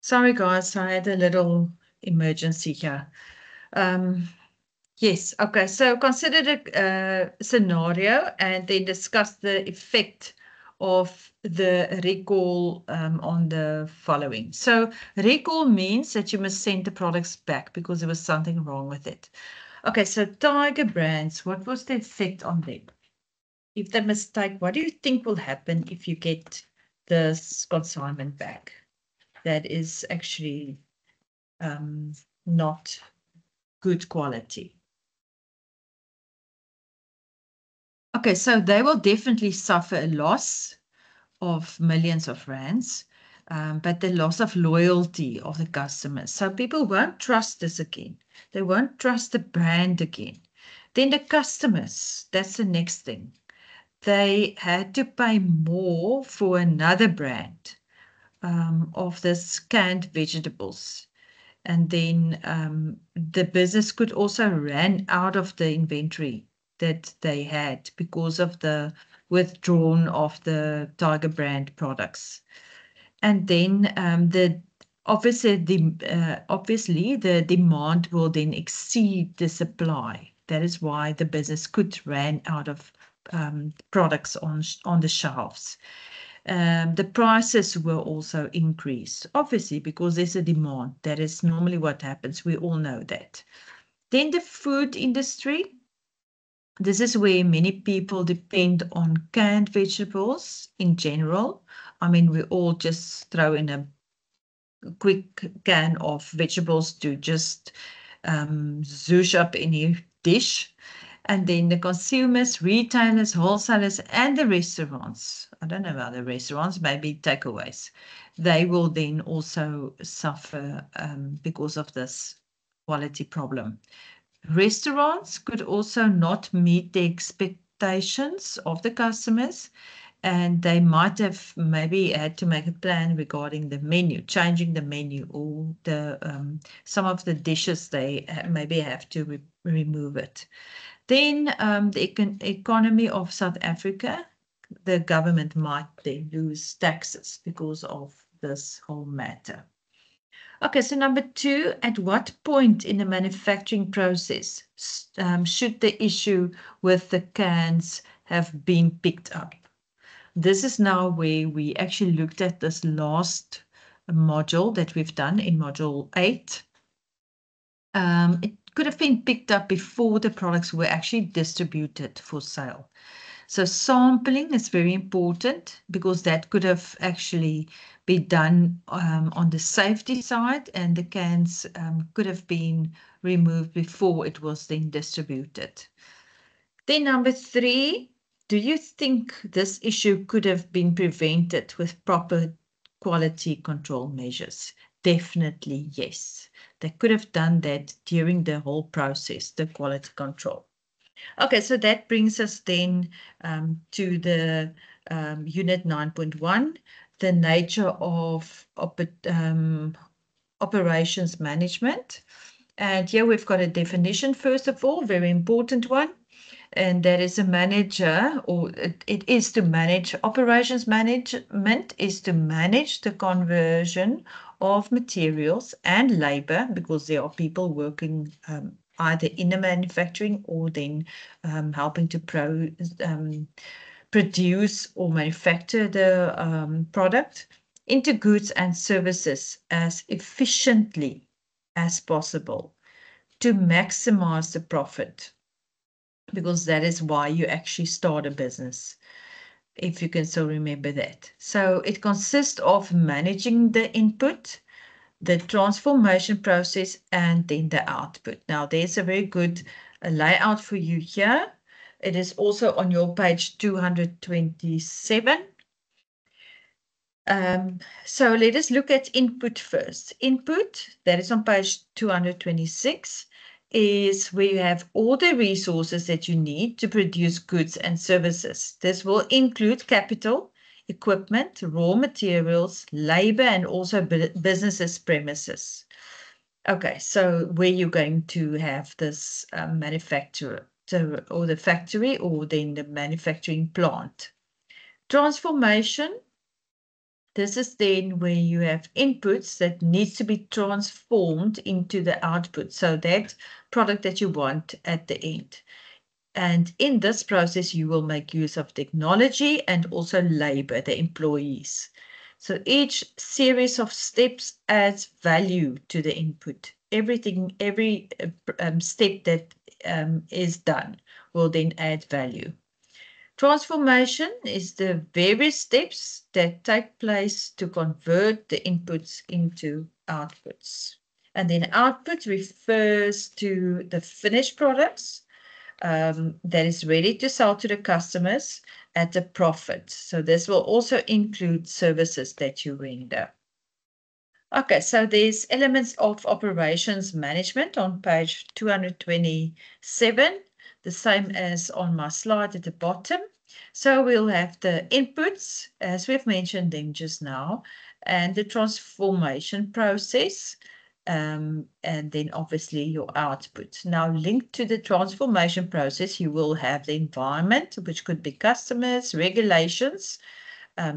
Sorry, guys, I had a little emergency here. Um, yes, okay, so consider the scenario and then discuss the effect of the recall on the following. So, recall means that you must send the products back because there was something wrong with it. Okay, so Tiger Brands, what was the effect on them? If they mistake, what do you think will happen if you get this consignment back? That is actually um, not good quality. Okay, so they will definitely suffer a loss of millions of rands, but the loss of loyalty of the customers. So people won't trust this again. They won't trust the brand again. Then the customers, that's the next thing. They had to pay more for another brand of this canned vegetables. And then the business could also run out of the inventory that they had because of the withdrawn of the Tiger brand products. And then obviously the demand will then exceed the supply. That is why the business could run out of products on the shelves. The prices will also increase, obviously, because there's a demand. That is normally what happens. We all know that. Then the food industry. This is where many people depend on canned vegetables in general. I mean, we all just throw in a quick can of vegetables to just zhoosh up any dish. And then the consumers, retailers, wholesalers, and the restaurants, I don't know about the restaurants, maybe takeaways, they will then also suffer because of this quality problem. Restaurants could also not meet the expectations of the customers, and they might have maybe had to make a plan regarding the menu, changing the menu, or some of the dishes they maybe have to remove it. Then the economy of South Africa, the government might then lose taxes because of this whole matter. Okay, so number two, at what point in the manufacturing process should the issue with the cans have been picked up? This is now where we actually looked at this last module that we've done in module 8. It could have been picked up before the products were actually distributed for sale. So sampling is very important because that could have actually been done on the safety side, and the cans could have been removed before it was then distributed. Then number 3, do you think this issue could have been prevented with proper quality control measures? Definitely yes. They could have done that during the whole process, the quality control. Okay, so that brings us then to the Unit 9.1, the nature of operations management. And here we've got a definition, first of all, very important one. And that is a manager, or it is to manage. Operations management is to manage the conversion of materials and labor, because there are people working either in the manufacturing or then helping to produce or manufacture the product into goods and services as efficiently as possible to maximize the profit, because that is why you actually start a business, if you can still remember that. So it consists of managing the input, the transformation process, and then the output. Now, there's a very good layout for you here. It is also on your page 227. So let us look at input first. Input, that is on page 226, is where you have all the resources that you need to produce goods and services. This will include capital, equipment, raw materials, labor, and also businesses' premises. Okay, so where you're going to have this manufacturer, or the factory, or then the manufacturing plant. Transformation This is then where you have inputs that needs to be transformed into the output. So that product that you want at the end. And in this process, you will make use of technology and also labor, the employees. So each series of steps adds value to the input. Every step that is done will then add value. Transformation is the various steps that take place to convert the inputs into outputs. And then output refers to the finished products that is ready to sell to the customers at a profit. So this will also include services that you render. Okay, so there's elements of operations management on page 227, the same as on my slide at the bottom. So we'll have the inputs, as we've mentioned them just now, and the transformation process, and then obviously your output. Now linked to the transformation process, you will have the environment, which could be customers, regulations,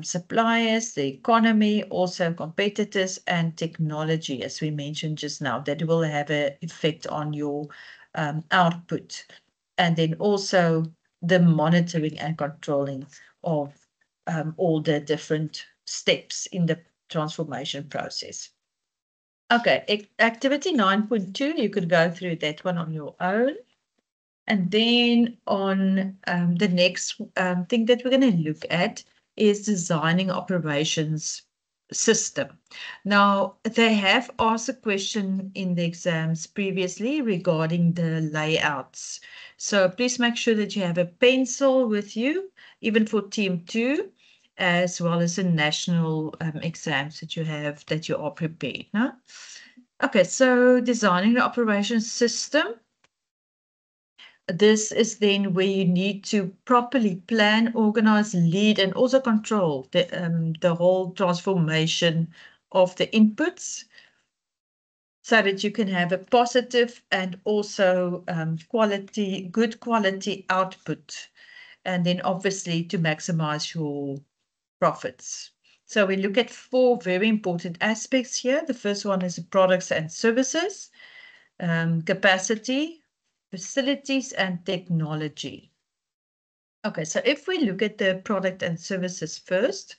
suppliers, the economy, also competitors, and technology, as we mentioned just now, that will have an effect on your output. And then also the monitoring and controlling of all the different steps in the transformation process. Okay, activity 9.2, you could go through that one on your own. And then on the next thing that we're going to look at is designing operations system. Now, they have asked a question in the exams previously regarding the layouts. So please make sure that you have a pencil with you, even for Team 2, as well as the national exams that you are prepared. No? Okay, so designing the operations system. This is then where you need to properly plan, organize, lead, and also control the whole transformation of the inputs so that you can have a positive and also good quality output. And then obviously to maximize your profits. So we look at 4 very important aspects here. The first one is the products and services, capacity, facilities, and technology. Okay, so if we look at the product and services first,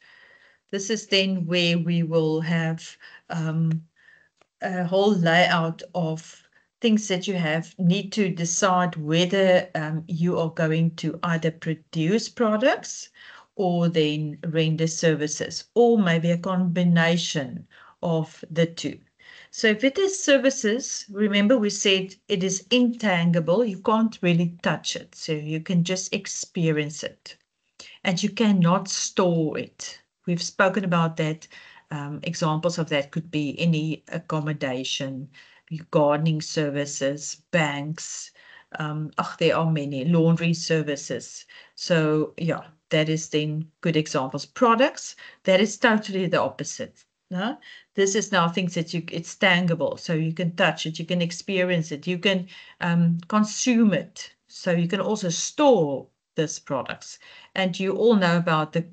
this is then where we will have a whole layout of things that you need to decide whether you are going to either produce products or then render services, or maybe a combination of the two. So if it is services, remember we said it is intangible. You can't really touch it. So you can just experience it. And you cannot store it. We've spoken about that. Examples of that could be any accommodation, gardening services, banks. There are many laundry services. So yeah, that is then good examples. Products, that is totally the opposite. No? This is now things that it's tangible, so you can touch it, you can experience it, you can consume it. So you can also store these products. And you all know about the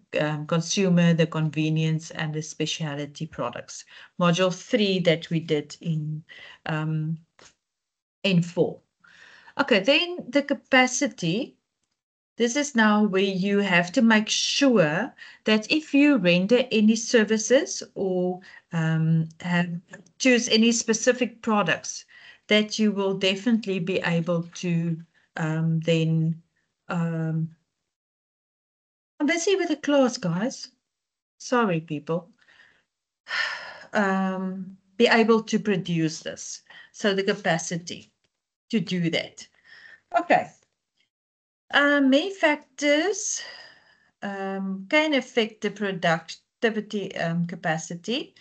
consumer, the convenience, and the specialty products. Module 3 that we did in 4. Okay, then the capacity. This is now where you have to make sure that if you render any services or choose any specific products, that you will definitely be able to then I'm busy with the class, guys. Sorry, people. Be able to produce this. So the capacity to do that. Okay. Many factors can affect the productivity capacity.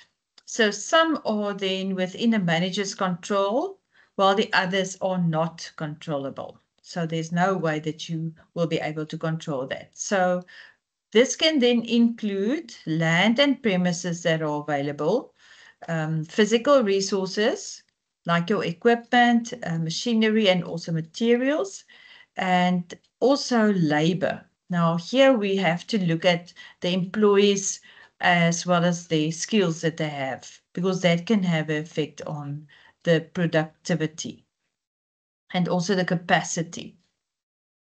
So some are then within a manager's control, while the others are not controllable. So there's no way that you will be able to control that. So this can then include land and premises that are available, physical resources like your equipment, machinery, and also materials, and also labor. Now, here we have to look at the employees' as well as the skills that they have, because that can have an effect on the productivity and also the capacity.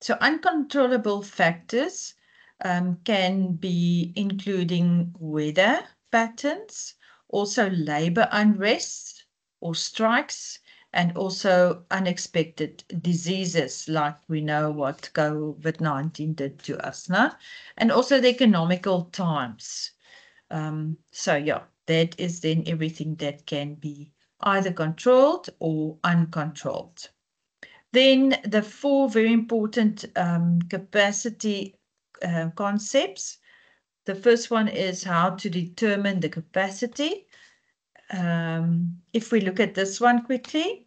So uncontrollable factors can be including weather patterns, also labor unrest or strikes, and also unexpected diseases, like we know what COVID-19 did to us, no? And also the economical times. So yeah, that is then everything that can be either controlled or uncontrolled. Then the four very important capacity concepts. The first one is how to determine the capacity. If we look at this one quickly,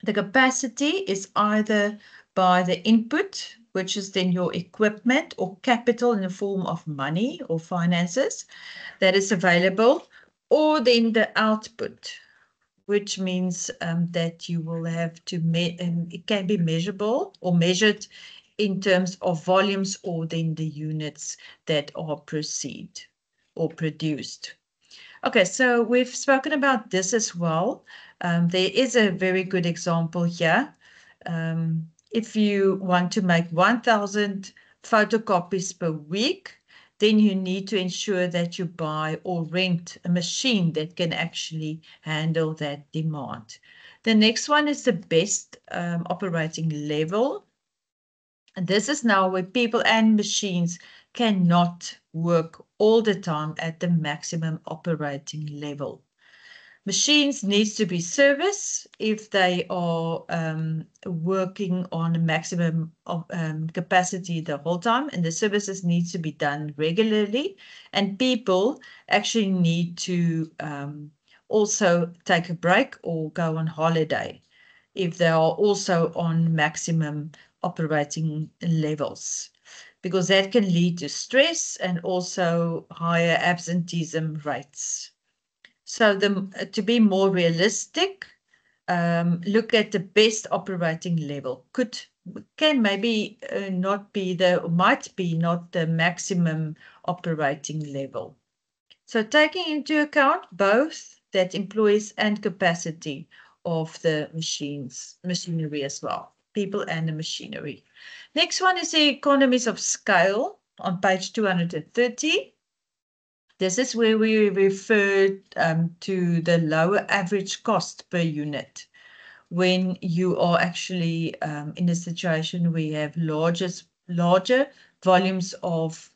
the capacity is either by the input, which is then your equipment or capital in the form of money or finances that is available, or then the output, which means that you will have to, it can be measurable or measured in terms of volumes or then the units that are proceed or produced. Okay, so we've spoken about this as well. There is a very good example here. If you want to make 1,000 photocopies per week, then you need to ensure that you buy or rent a machine that can actually handle that demand. The next one is the best operating level. And this is now where people and machines cannot work all the time at the maximum operating level. Machines needs to be serviced if they are working on a maximum of, capacity the whole time, and the services needs to be done regularly. And people actually need to also take a break or go on holiday if they are also on maximum operating levels, because that can lead to stress and also higher absenteeism rates. So to be more realistic, look at the best operating level. Can maybe might be not the maximum operating level. So taking into account both that employees and capacity of the machinery as well, people and the machinery. Next one is the economies of scale on page 230. This is where we refer to the lower average cost per unit when you are actually in a situation where you have larger volumes of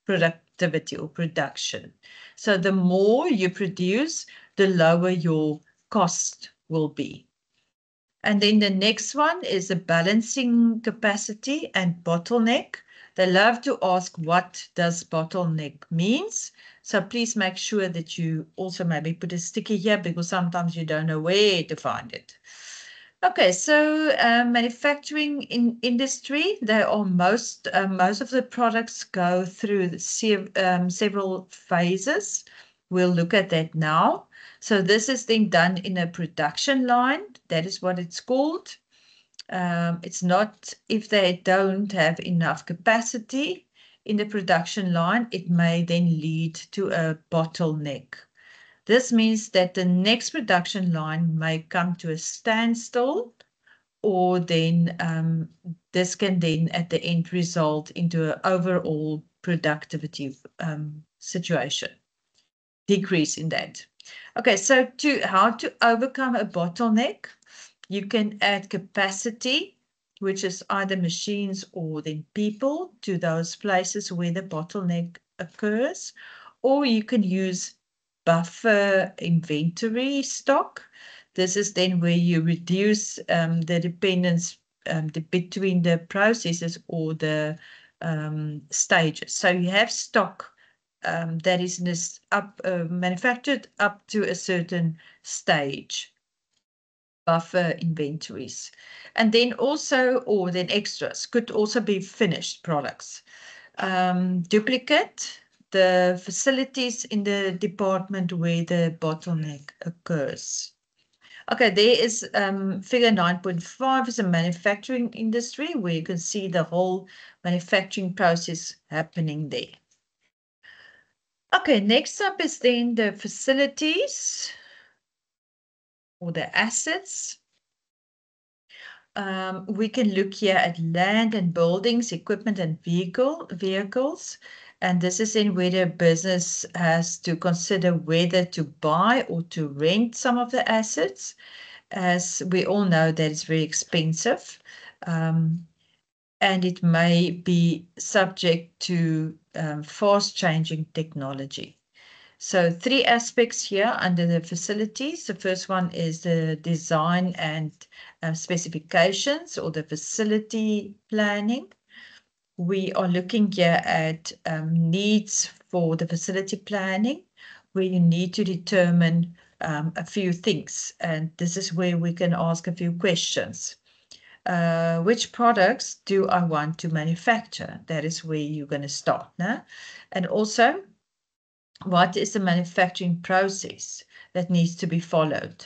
productivity or production. So the more you produce, the lower your cost will be. And then the next one is the balancing capacity and bottleneck. They love to ask, what does bottleneck means? So please make sure that you also maybe put a sticky here, because sometimes you don't know where to find it. Okay, so manufacturing industry, they are most of the products go through several phases. We'll look at that now. So this is then done in a production line. That is what it's called. It's not, if they don't have enough capacity in the production line, it may then lead to a bottleneck. This means that the next production line may come to a standstill, or then this can then at the end result into an overall productivity situation, decrease in that. Okay, so how to overcome a bottleneck, you can add capacity, which is either machines or then people, to those places where the bottleneck occurs, or you can use buffer inventory stock. This is then where you reduce the dependence between the processes or the stages. So you have stock that is manufactured up to a certain stage, buffer inventories. And then also, or then extras, could also be finished products. Duplicate, the facilities in the department where the bottleneck occurs. Okay, there is figure 9.5 is a manufacturing industry, where you can see the whole manufacturing process happening there. Okay, next up is then the facilities or the assets. We can look here at land and buildings, equipment and vehicles. And this is in where the business has to consider whether to buy or to rent some of the assets. As we all know, that is very expensive. And it may be subject to fast changing technology. So 3 aspects here under the facilities. The first one is the design and specifications or the facility planning. We are looking here at needs for the facility planning, where you need to determine a few things. And this is where we can ask a few questions. Which products do I want to manufacture? That is where you're going to start. No? And also, what is the manufacturing process that needs to be followed?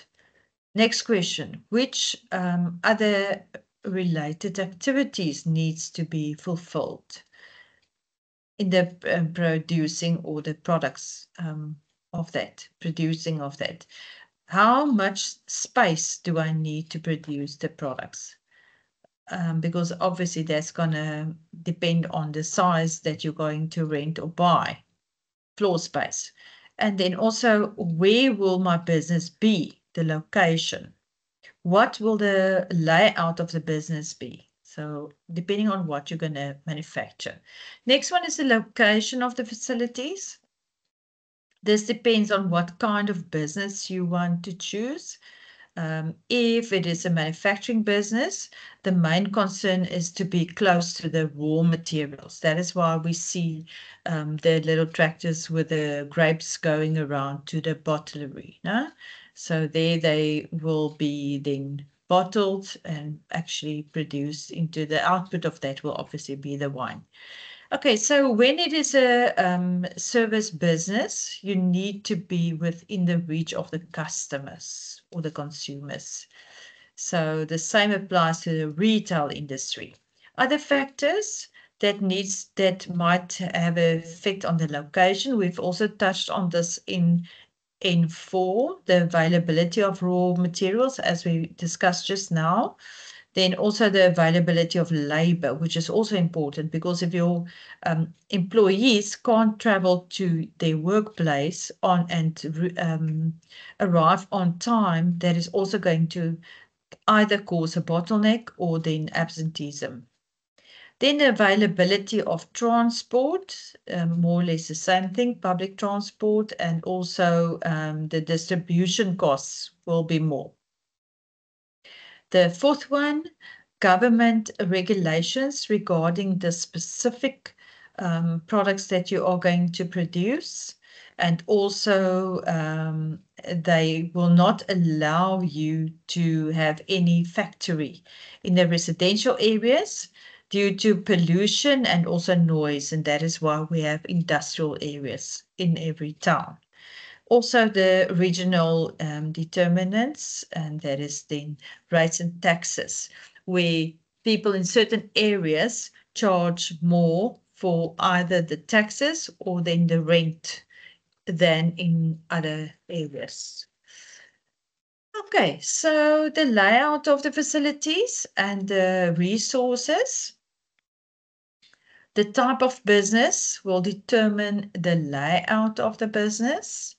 Next question, which other related activities needs to be fulfilled in the producing or the products of that, producing of that? How much space do I need to produce the products? Because obviously that's going to depend on the size that you're going to rent or buy, floor space. And then also, where will my business be, the location? What will the layout of the business be? So depending on what you're going to manufacture. Next one is the location of the facilities. This depends on what kind of business you want to choose. If it is a manufacturing business, the main concern is to be close to the raw materials. That is why we see the little tractors with the grapes going around to the bottlery. No? So there they will be then bottled and actually produced into the output of that will obviously be the wine. Okay, so when it is a service business, you need to be within the reach of the customers or the consumers. So the same applies to the retail industry. Other factors that might have an effect on the location. We've also touched on this in N4, the availability of raw materials, as we discussed just now. Then also the availability of labor, which is also important because if your employees can't travel to their workplace arrive on time, that is also going to either cause a bottleneck or then absenteeism. Then the availability of transport, more or less the same thing, public transport, and also the distribution costs will be more. The fourth one, government regulations regarding the specific products that you are going to produce. And also, they will not allow you to have any factory in the residential areas due to pollution and also noise. And that is why we have industrial areas in every town. Also, the regional determinants, and that is then rates and taxes, where people in certain areas charge more for either the taxes or then the rent than in other areas. Okay, so the layout of the facilities and the resources. The type of business will determine the layout of the business.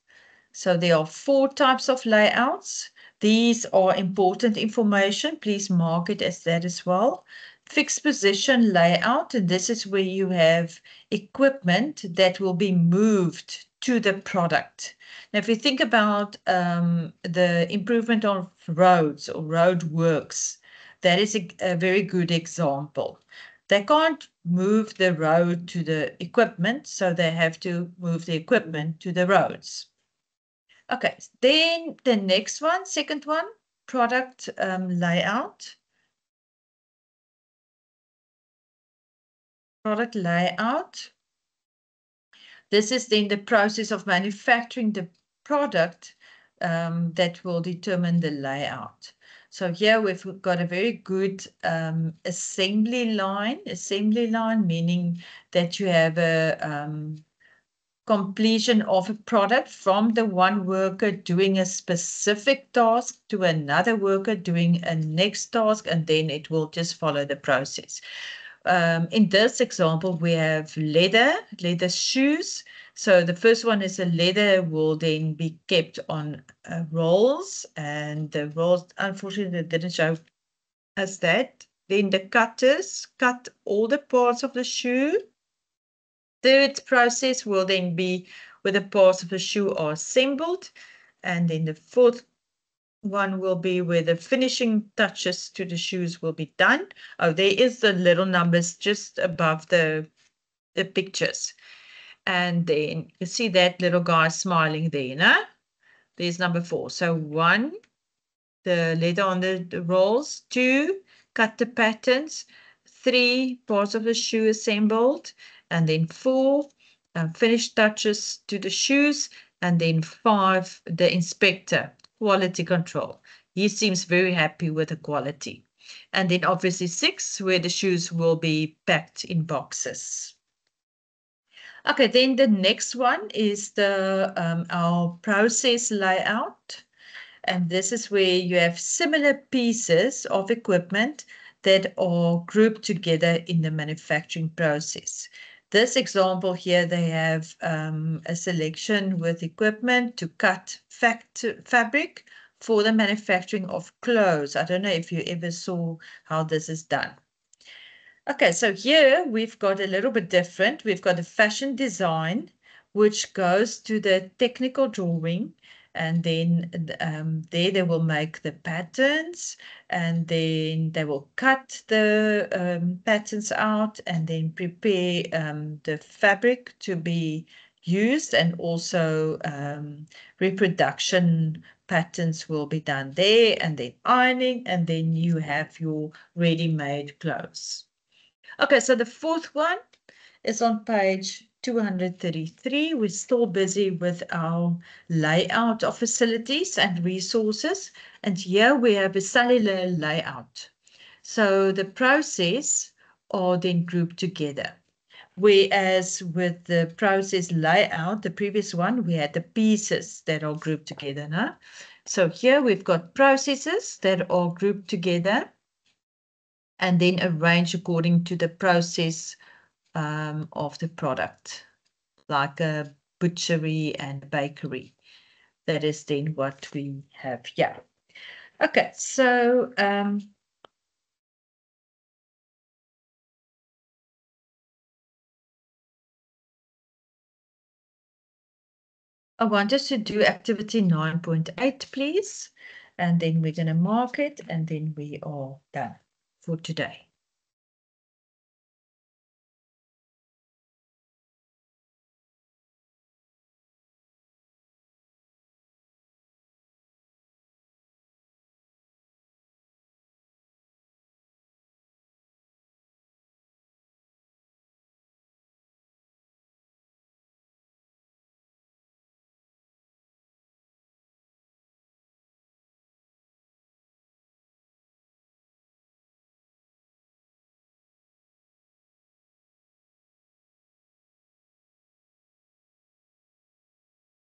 So there are 4 types of layouts. These are important information. Please mark it as that as well. Fixed position layout, and this is where you have equipment that will be moved to the product. Now, if you think about the improvement of roads or road works, that is a very good example. They can't move the road to the equipment, so they have to move the equipment to the roads. Okay, then the next one, second one, product layout. Product layout. This is then the process of manufacturing the product that will determine the layout. So here we've got a very good assembly line meaning that you have completion of a product from the one worker doing a specific task to another worker doing a next task, and then it will just follow the process. In this example, we have leather shoes. So the first one is a leather will then be kept on rolls, and the rolls, unfortunately, didn't show us that. Then the cutters cut all the parts of the shoe. Third process will then be where the parts of the shoe are assembled. And then the fourth one will be where the finishing touches to the shoes will be done. Oh, there is the little numbers just above the pictures. And then you see that little guy smiling there, no? There's number 4. So 1, the leather on the rolls. 2, cut the patterns. 3, parts of the shoe assembled. And then 4, finished touches to the shoes. And then 5, the inspector, quality control. He seems very happy with the quality. And then obviously 6, where the shoes will be packed in boxes. Okay, then the next one is the our process layout. And this is where you have similar pieces of equipment that are grouped together in the manufacturing process. This example here, they have a selection with equipment to cut fabric for the manufacturing of clothes. I don't know if you ever saw how this is done. Okay, so here we've got a little bit different. We've got a fashion design, which goes to the technical drawing, and then there they will make the patterns, and then they will cut the patterns out, and then prepare the fabric to be used, and also reproduction patterns will be done there, and then ironing, and then you have your ready-made clothes. Okay, so the fourth one is on page 233. We're still busy with our layout of facilities and resources. And here we have a cellular layout. So the process are then grouped together. Whereas with the process layout, the previous one, we had the pieces that are grouped together. No? So here we've got processes that are grouped together and then arranged according to the process of the product, like a butchery and bakery. That is then what we have here. Okay, so I want us to do activity 9.8, please. And then we're going to mark it, and then we are done for today.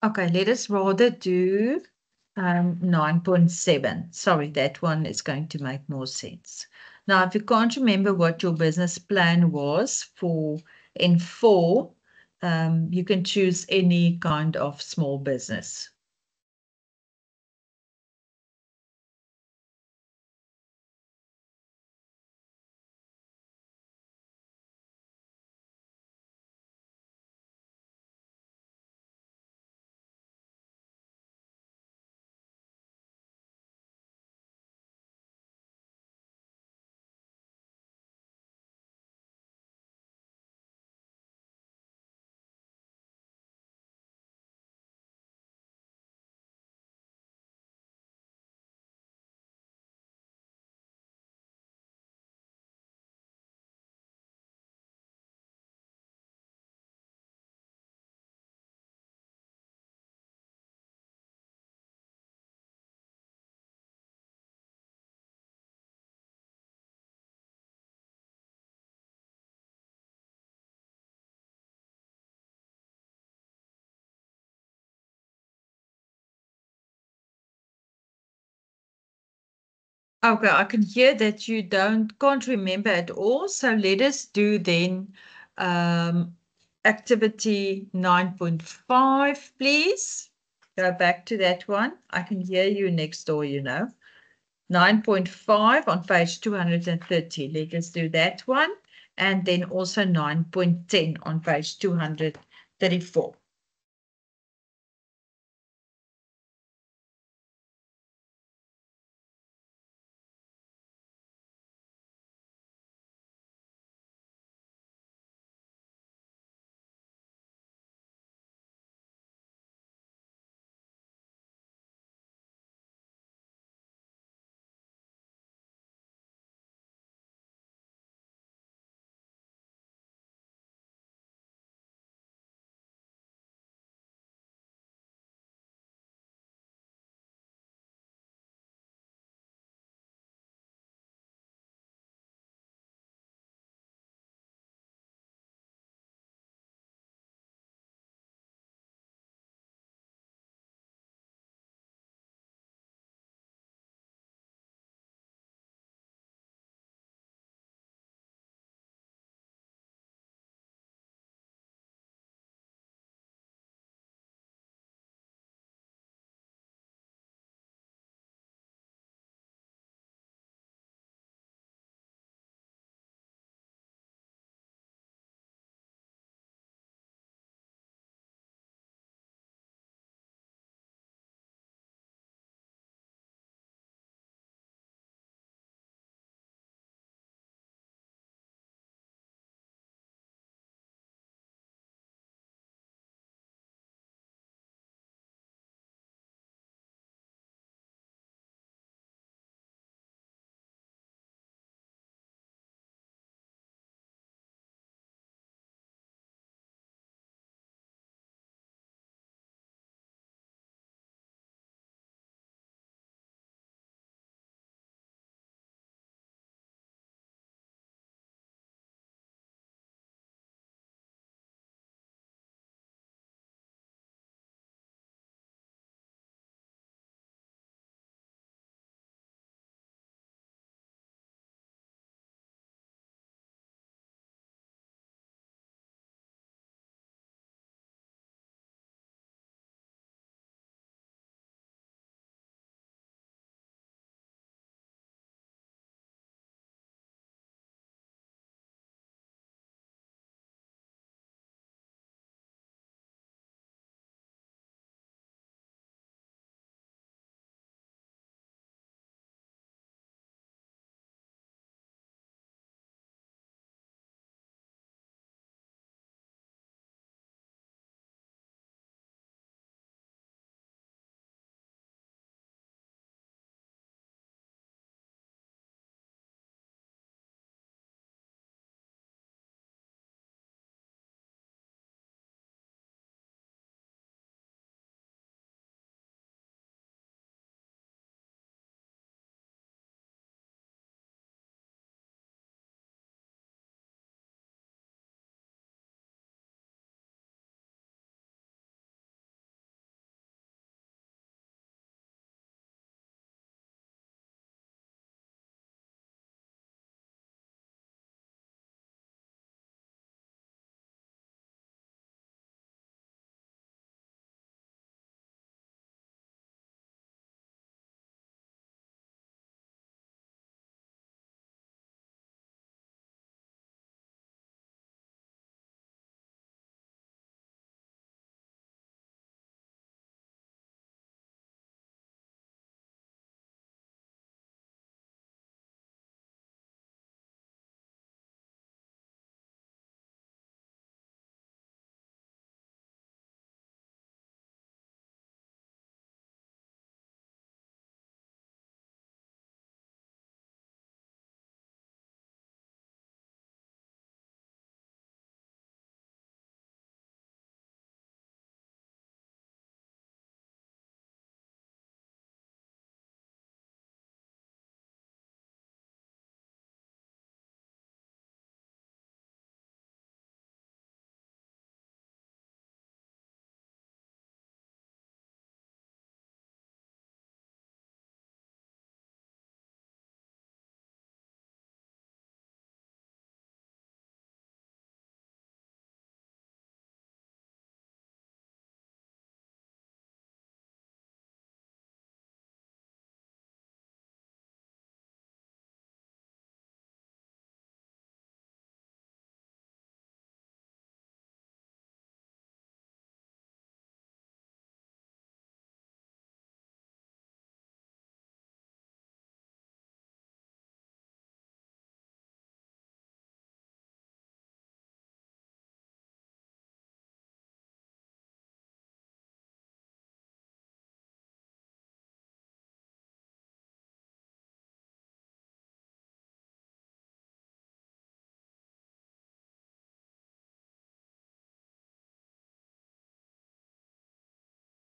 Okay, let us rather do 9.7. Sorry, that one is going to make more sense. Now, if you can't remember what your business plan was for N4, you can choose any kind of small business. Okay, I can hear that you can't remember at all. So let us do then activity 9.5, please. Go back to that one. I can hear you next door, 9.5 on page 230. Let us do that one. And then also 9.10 on page 234.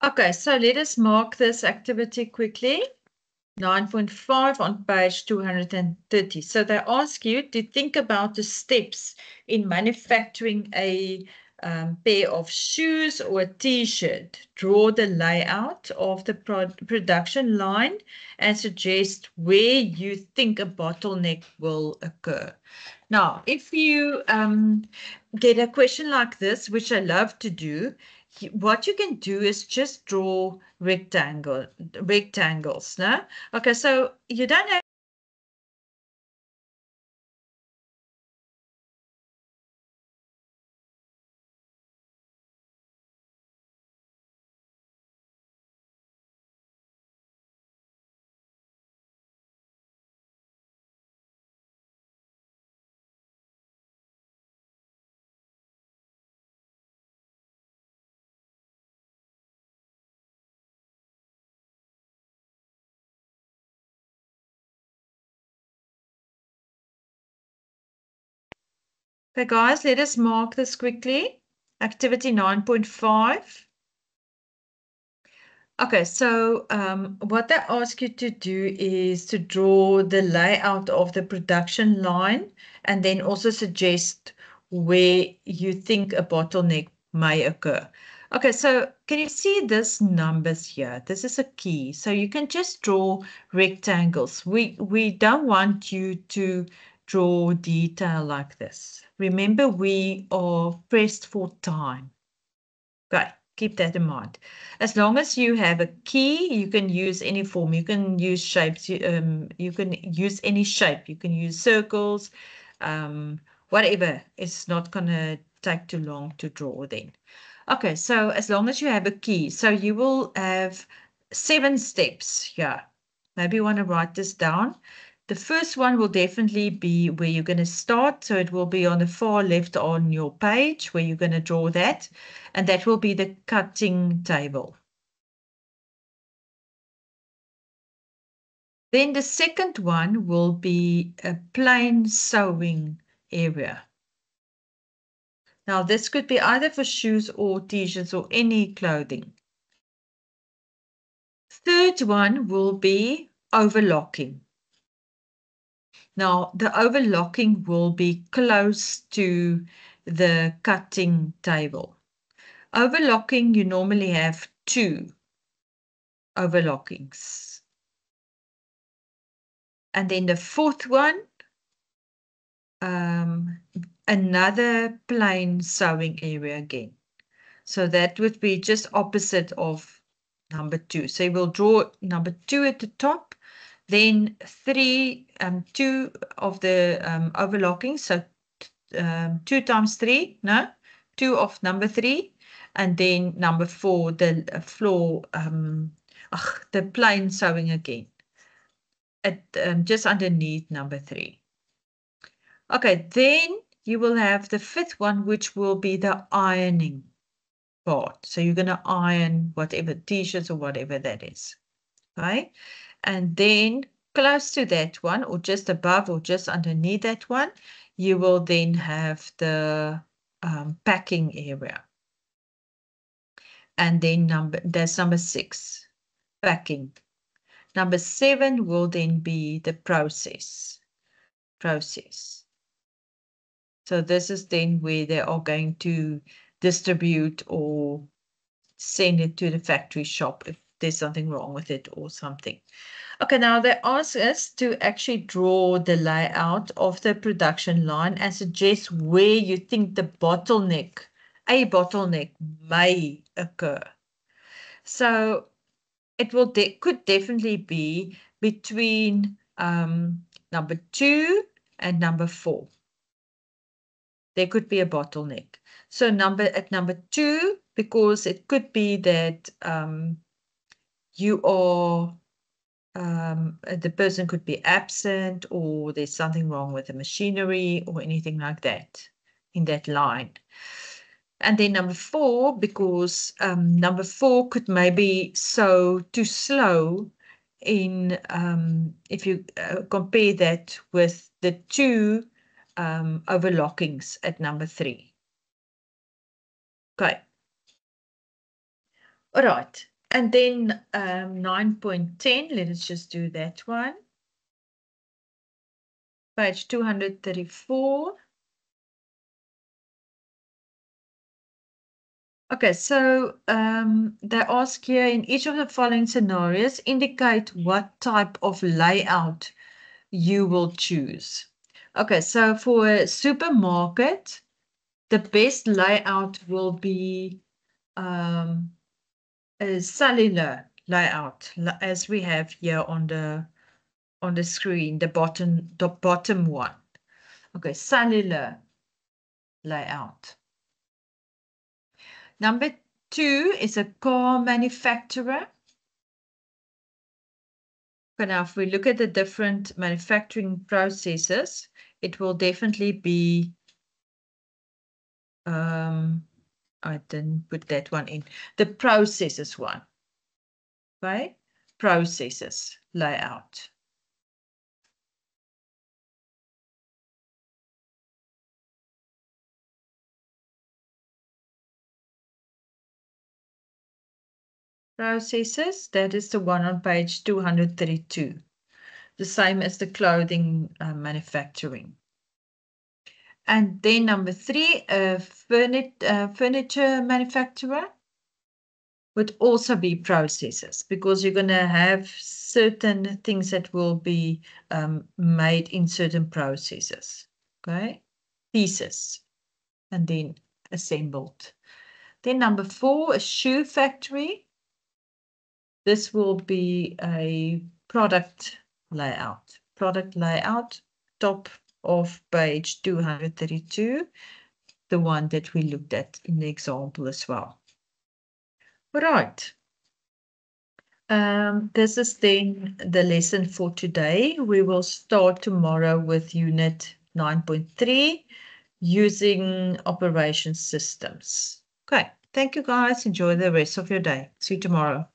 Okay, so let us mark this activity quickly. 9.5 on page 230. So they ask you to think about the steps in manufacturing a pair of shoes or a t-shirt. Draw the layout of the production line and suggest where you think a bottleneck will occur. Now, if you get a question like this, which I love to do, what you can do is just draw rectangles. No? Okay, so you don't have okay, guys, let us mark this quickly. Activity 9.5. Okay, so what they ask you to do is to draw the layout of the production line and then also suggest where you think a bottleneck may occur. Okay, so can you see this numbers here? This is a key. So you can just draw rectangles. We don't want you to draw detail like this. Remember, we are pressed for time. Okay, keep that in mind. As long as you have a key, you can use any form. You can use shapes. You can use any shape. You can use circles, whatever. It's not going to take too long to draw then. Okay, so as long as you have a key, so you will have 7 steps here. Maybe you want to write this down. The first one will definitely be where you're going to start. So it will be on the far left on your page where you're going to draw that. And that will be the cutting table. Then the second one will be a plain sewing area. Now this could be either for shoes or t-shirts or any clothing. Third one will be overlocking. Now, the overlocking will be close to the cutting table. Overlocking, you normally have 2 overlockings. And then the fourth one, another plain sewing area again. So that would be just opposite of number 2. So you will draw number 2 at the top, then 2 of the overlocking. So 2 times 3, no, 2 of number 3, and then number 4, the floor, the plain sewing again, at just underneath number 3. Okay, then you will have the 5th one, which will be the ironing part. So you're going to iron whatever t-shirts or whatever that is. Okay, and then close to that one, or just above or just underneath that one, you will then have the packing area. And then that's number 6, packing. Number 7 will then be the process. So this is then where they are going to distribute or send it to the factory shop if there's something wrong with it or something. Okay, now they ask us to actually draw the layout of the production line and suggest where you think a bottleneck may occur. So it could definitely be between number 2 and number 4. There could be a bottleneck. So at number 2, because it could be that you are the person could be absent, or there's something wrong with the machinery or anything like that in that line. And then number 4, because number 4 could maybe sew too slow in if you compare that with the 2 overlockings at number 3. Okay. All right. And then 9.10, let us just do that one. Page 234. Okay, so they ask here, in each of the following scenarios, indicate what type of layout you will choose. Okay, so for a supermarket, the best layout will be a cellular layout, as we have here on the screen, the bottom one. Okay, cellular layout. Number 2 is a car manufacturer. Okay, now if we look at the different manufacturing processes, it will definitely be, I didn't put that one in, the processes one, right? Processes layout. Processes, that is the one on page 232. The same as the clothing manufacturing. And then number 3, furniture manufacturer would also be processes, because you're going to have certain things that will be made in certain processes. Okay, pieces and then assembled. Then number 4, a shoe factory. This will be a product layout. Product layout, top of page 232, the one that we looked at in the example as well. All right. This is then the lesson for today. We will start tomorrow with unit 9.3, using operation systems. Okay, thank you guys. Enjoy the rest of your day. See you tomorrow.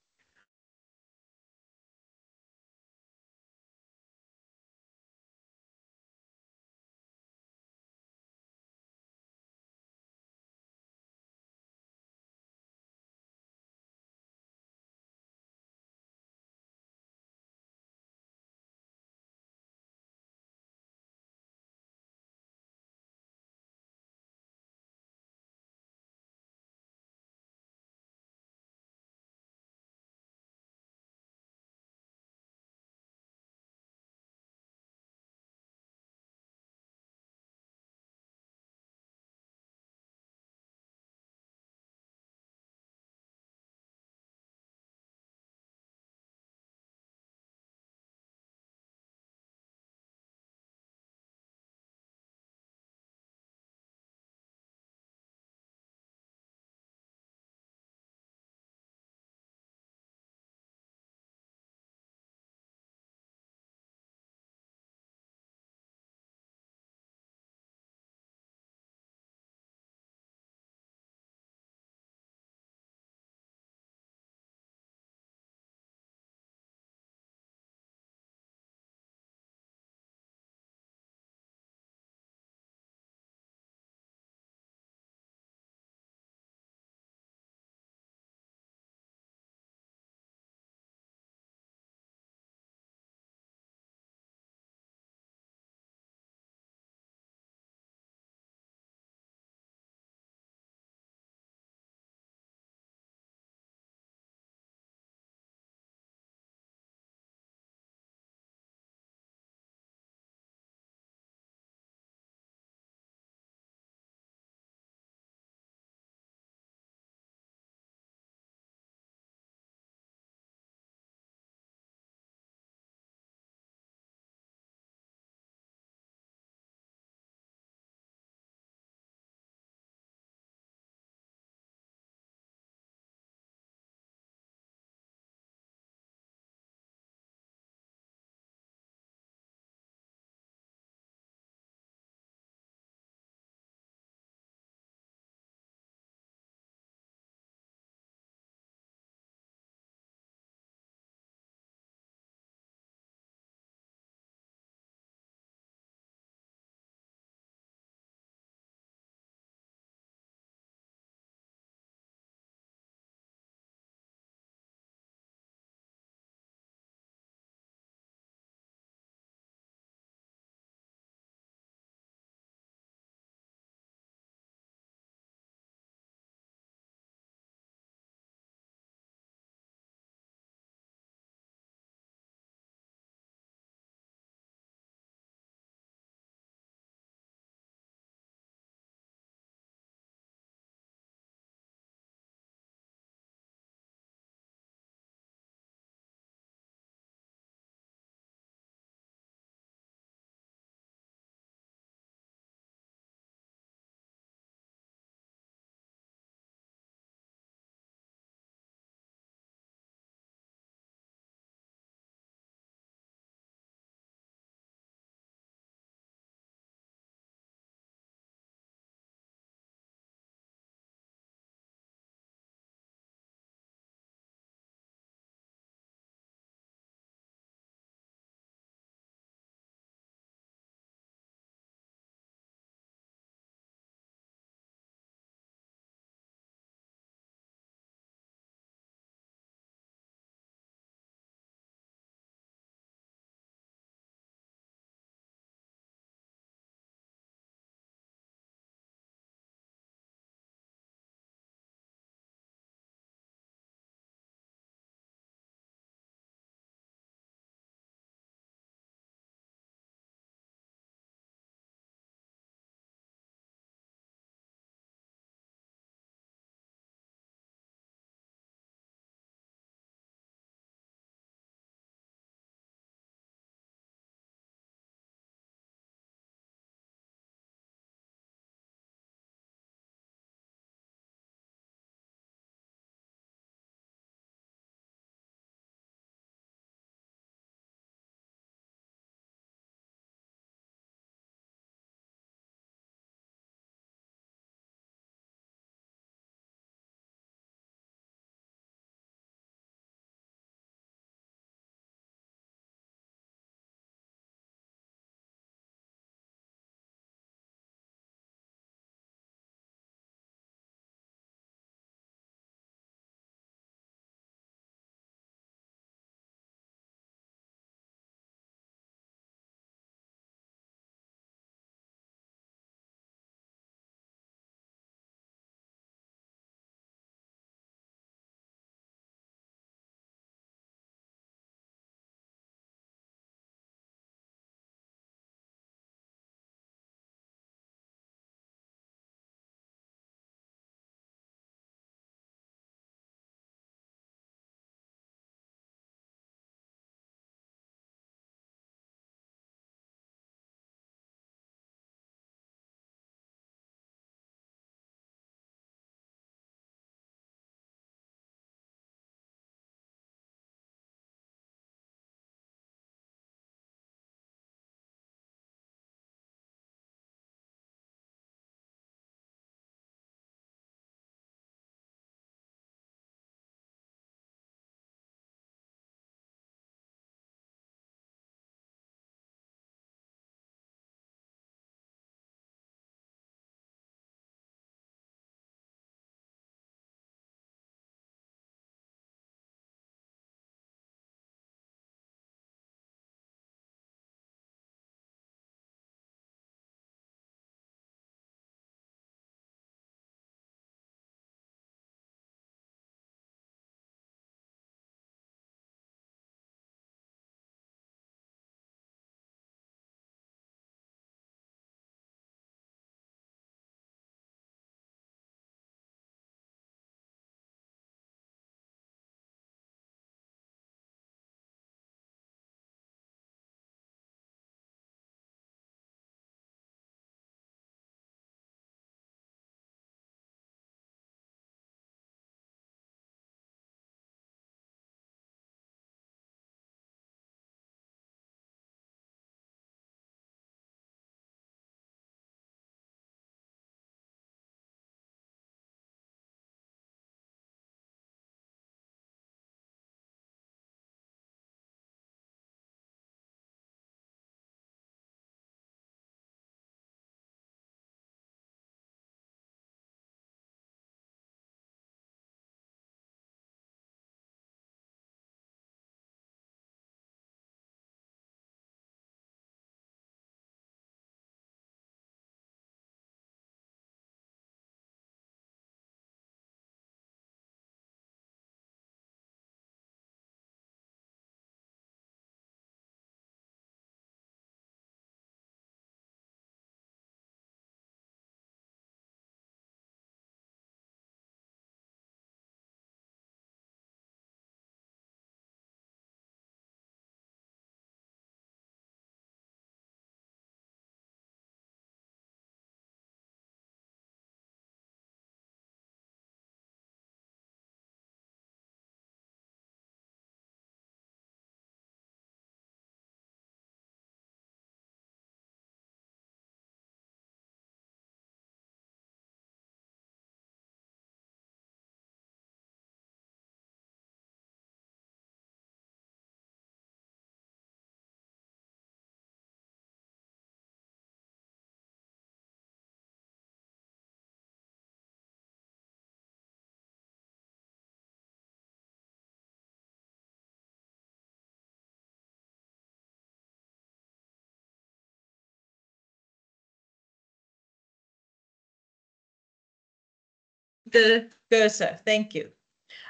the cursor. Thank you.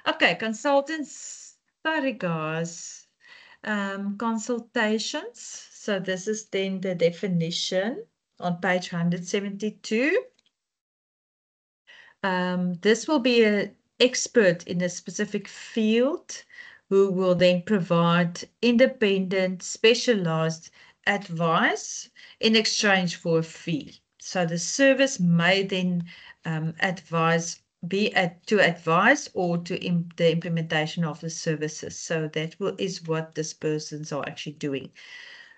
Okay, consultants, sorry guys. Consultations. So this is then the definition on page 172. This will be an expert in a specific field who will then provide independent, specialized advice in exchange for a fee. So the service may then to advise or to the implementation of the services. So that is what these persons are actually doing.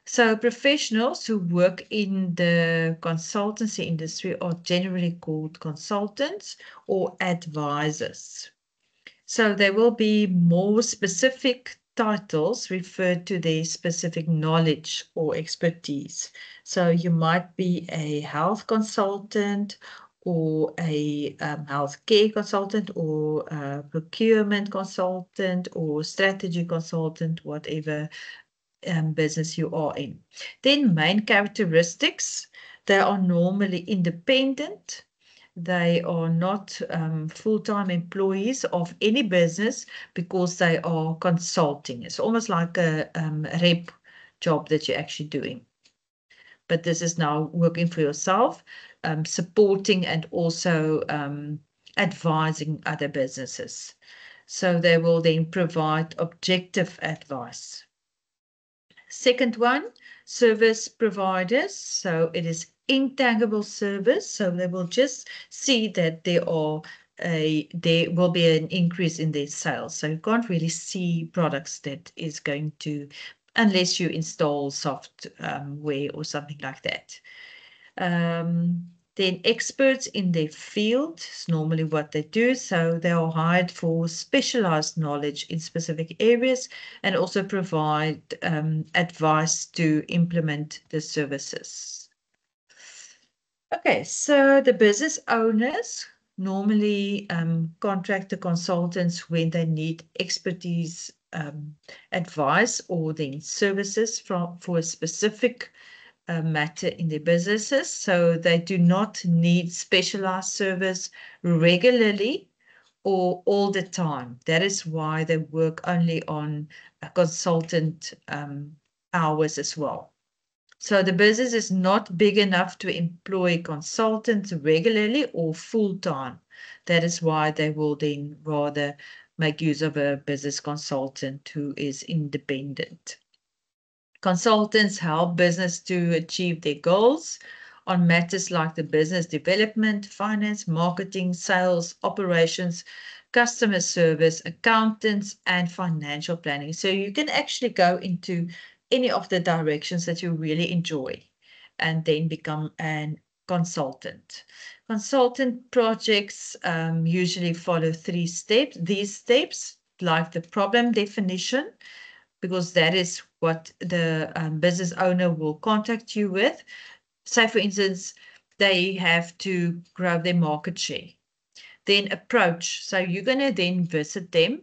So professionals who work in the consultancy industry are generally called consultants or advisors. So there will be more specific titles referred to their specific knowledge or expertise. So you might be a health consultant or a healthcare consultant or a procurement consultant or strategy consultant, whatever business you are in. Then main characteristics, they are normally independent. They are not full-time employees of any business because they are consulting. It's almost like a rep job that you're actually doing. But this is now working for yourself, supporting and also advising other businesses. So they will then provide objective advice. Second one, service providers. So it is intangible service. So they will just see that there will be an increase in their sales. So you can't really see products that is going to, unless you install software or something like that. Then experts in their field is normally what they do. So they are hired for specialized knowledge in specific areas and also provide advice to implement the services. Okay, so the business owners normally contract the consultants when they need expertise, advice, or then services for a specific matter in their businesses. So they do not need specialized service regularly or all the time. That is why they work only on consultant hours as well. So the business is not big enough to employ consultants regularly or full-time. That is why they will then rather make use of a business consultant who is independent. Consultants help business to achieve their goals on matters like the business development, finance, marketing, sales, operations, customer service, accountants, and financial planning. So you can actually go into any of the directions that you really enjoy and then become a consultant. Consultant projects usually follow 3 steps. These steps, like the problem definition, because that is what the business owner will contact you with. Say, for instance, they have to grow their market share. Then approach. So you're going to then visit them,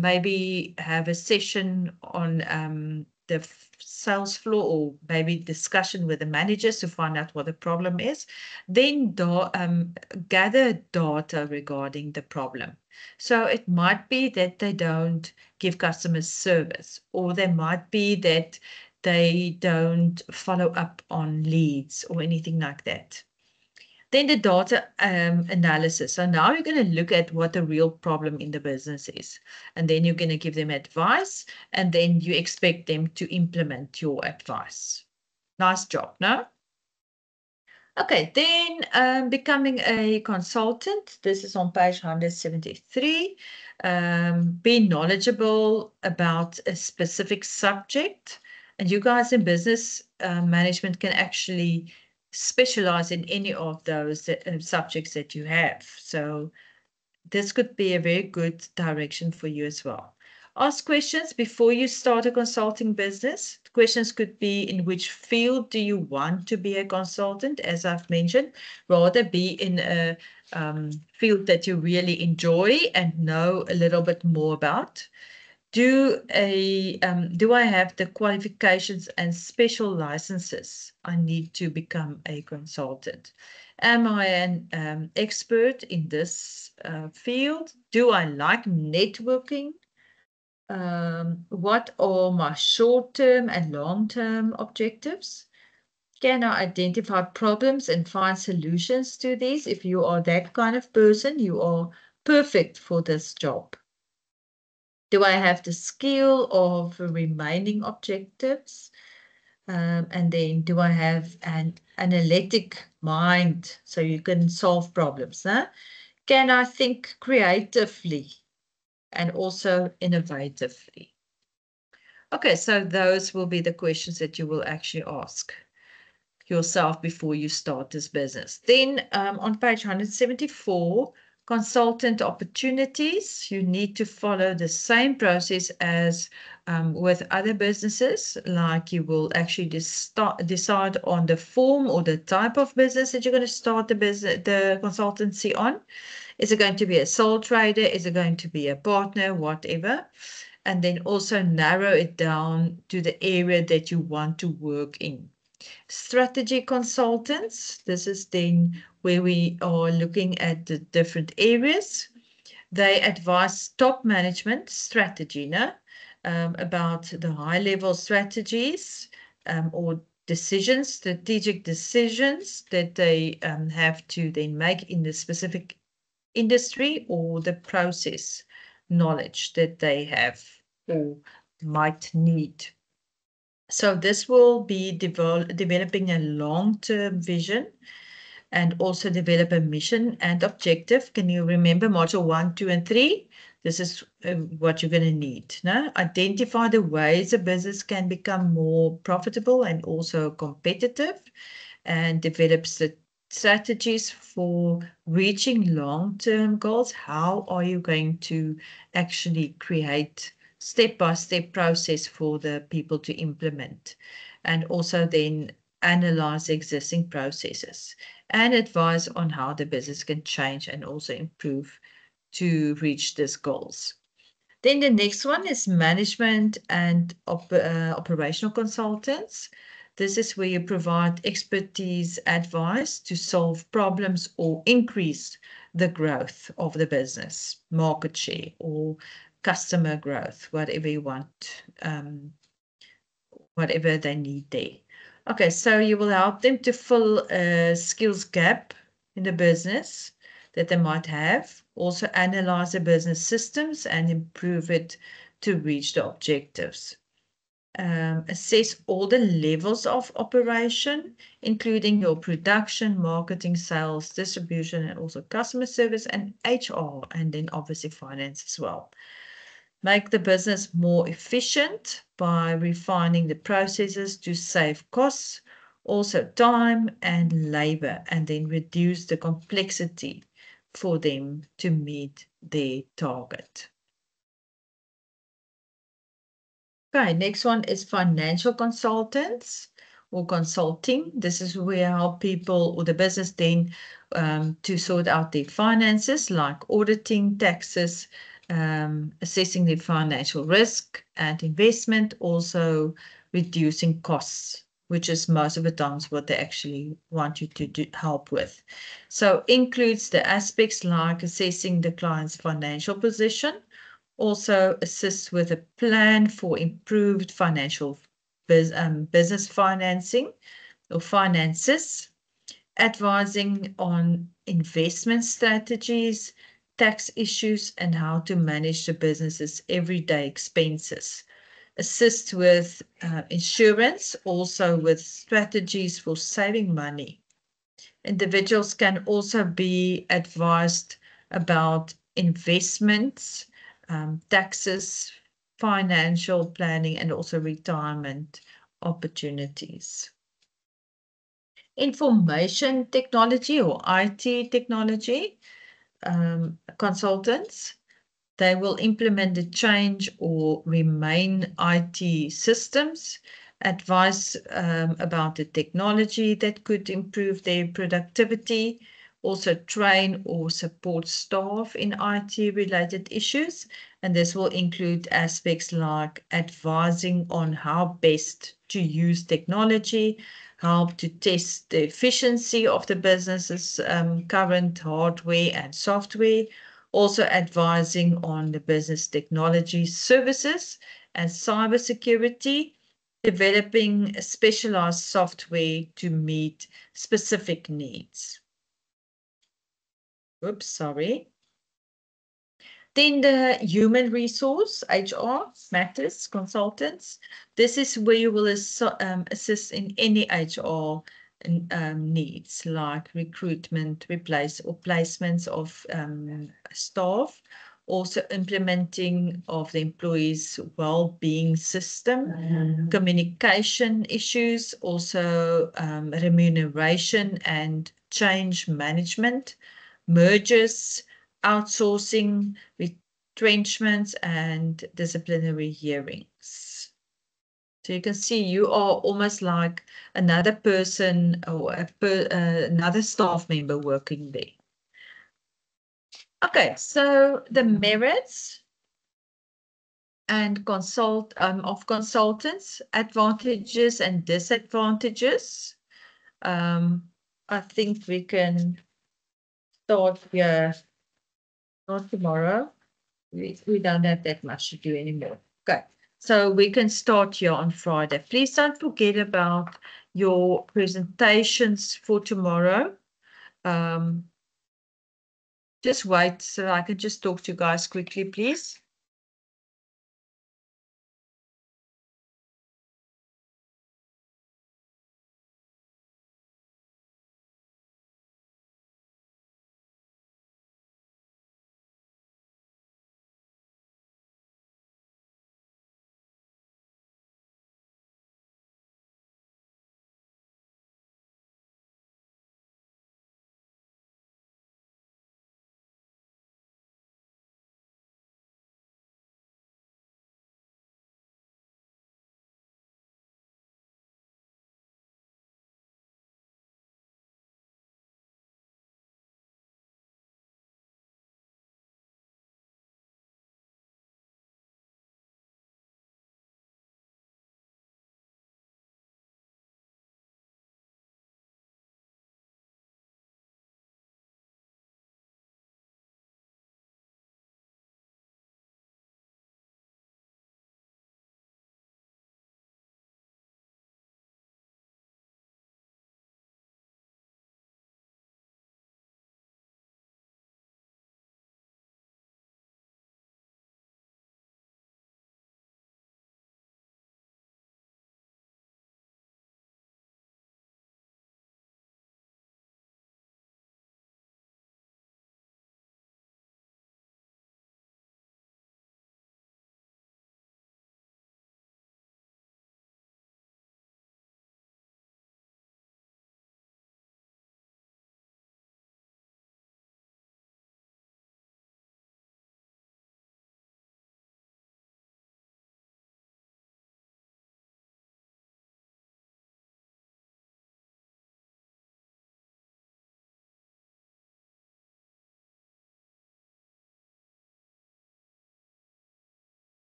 maybe have a session on the sales floor or maybe discussion with the managers to find out what the problem is. Then gather data regarding the problem. So it might be that they don't give customers service, or they might be that they don't follow up on leads or anything like that. Then the data analysis. So now you're going to look at what the real problem in the business is. And then you're going to give them advice, and then you expect them to implement your advice. Nice job, no? Okay, then becoming a consultant. This is on page 173. Be knowledgeable about a specific subject. And you guys in business management can actually specialize in any of those subjects that you have. So this could be a very good direction for you as well. Ask questions before you start a consulting business. Questions could be, in which field do you want to be a consultant? As I've mentioned, rather be in a field that you really enjoy and know a little bit more about. Do I have the qualifications and special licenses I need to become a consultant? Am I an expert in this field? Do I like networking? What are my short-term and long-term objectives? Can I identify problems and find solutions to these? If you are that kind of person, you are perfect for this job. Do I have the skill of remaining objectives? And then do I have an analytic mind so you can solve problems? Huh? Can I think creatively and also innovatively? Okay, so those will be the questions that you will actually ask yourself before you start this business. Then on page 174, consultant opportunities, you need to follow the same process as with other businesses, like you will actually decide on the form or the type of business that you're going to start the consultancy on. Is it going to be a sole trader? Is it going to be a partner? Whatever. And then also narrow it down to the area that you want to work in. Strategy consultants, this is then where we are looking at the different areas. They advise top management strategy about the high-level strategies or strategic decisions that they have to then make in the specific industry or the process knowledge that they have or might need. So this will be developing a long-term vision and also develop a mission and objective. Can you remember module 1, 2, and 3? This is what you're going to need. Identify the ways a business can become more profitable and also competitive, and develop strategies for reaching long-term goals. How are you going to actually create step-by-step process for the people to implement, and also then analyze existing processes and advise on how the business can change and also improve to reach these goals. Then the next one is management and operational consultants. This is where you provide expertise, advice to solve problems or increase the growth of the business, market share or customer growth, whatever you want, whatever they need there. Okay, so you will help them to fill a skills gap in the business that they might have. Also analyze the business systems and improve it to reach the objectives. Assess all the levels of operation, including your production, marketing, sales, distribution, and also customer service and HR, and then obviously finance as well. Make the business more efficient by refining the processes to save costs, also time and labor, and then reduce the complexity for them to meet their target. Okay, next one is financial consultants or consulting. This is where you help people or the business then to sort out their finances, like auditing, taxes, assessing the financial risk and investment, also reducing costs, which is most of the times what they actually want you to help with. So includes the aspects like assessing the client's financial position, also assists with a plan for improved financial business financing or finances, advising on investment strategies, tax issues, and how to manage the business's everyday expenses. Assist with insurance, also with strategies for saving money. Individuals can also be advised about investments, taxes, financial planning, and also retirement opportunities. Information technology or IT technology consultants, they will implement the change or remain IT systems, advise about the technology that could improve their productivity, also train or support staff in IT-related issues. And this will include aspects like advising on how best to use technology, help to test the efficiency of the business's current hardware and software, also advising on the business technology services and cybersecurity, developing specialized software to meet specific needs. Oops, sorry. Then the human resource, HR, matters, consultants. This is where you will assist in any HR needs like recruitment, placements of staff, also implementing of the employees' well-being system, communication issues, also remuneration and change management, mergers, outsourcing, retrenchments, and disciplinary hearings. So you can see you are almost like another person or another staff member working there. Okay, so the merits and of consultants, advantages and disadvantages. I think we can start here. Not tomorrow. We don't have that much to do anymore. Okay. So we can start here on Friday. Please don't forget about your presentations for tomorrow. Just wait so I can just talk to you guys quickly, please.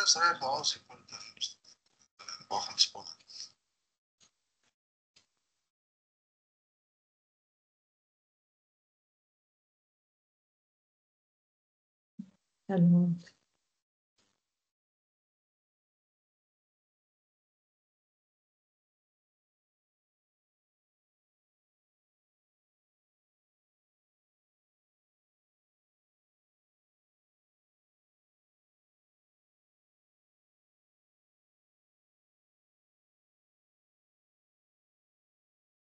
is reg, daar sekonde. Wag en spot. Hallo.